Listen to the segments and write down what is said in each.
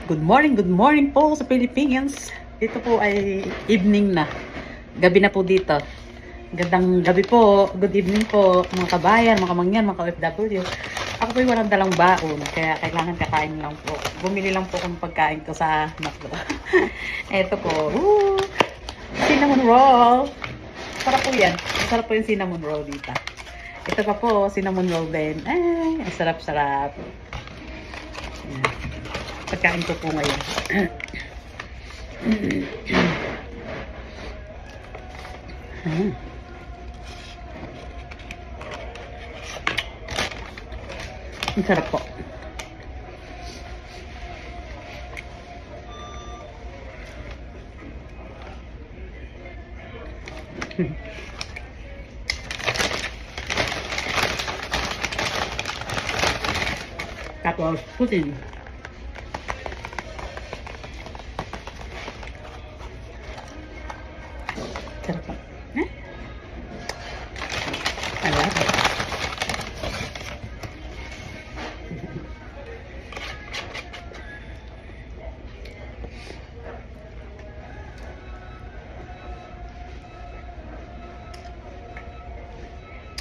Good morning po sa Philippines. Dito po ay evening na. Gabi na po dito. Gandang gabi po. Good evening po mga kabayan, mga kamangyan, mga OFW. Ako po ay walang dalang baon, kaya kailangan kakain lang po. Bumili lang po kung pagkain ko sa McDo. Eto po. Cinnamon roll. Sarap po yan. Masarap po yung cinnamon roll dito. Ito pa po, cinnamon roll din. Ay, ang sarap-sarap. Pagkain ko po ngayon. Ang sarap po. Tapos, putin. Sarap po. I love it.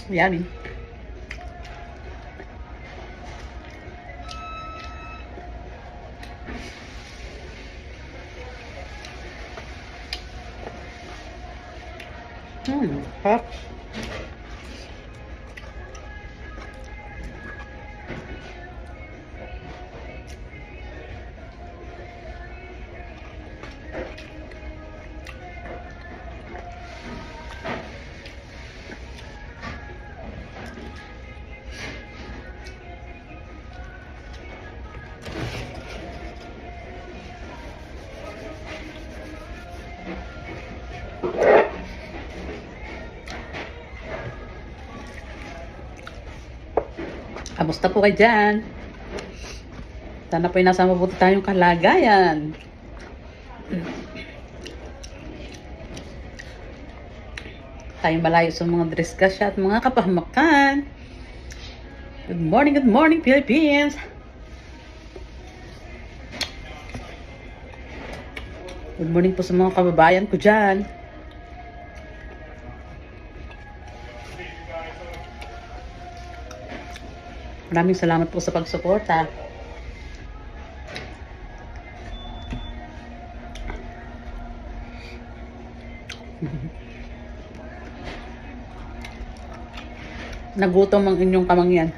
Yummy. Hot. Kamusta po kayo dyan? Sana po ay nasa mabuti tayong kalagayan. Tayong malayo sa mga disgrasya at mga kapahamakan. Good morning Philippines! Good morning po sa mga kababayan ko dyan. Maraming salamat po sa pagsuporta. Nagutom ang inyong kamangyan.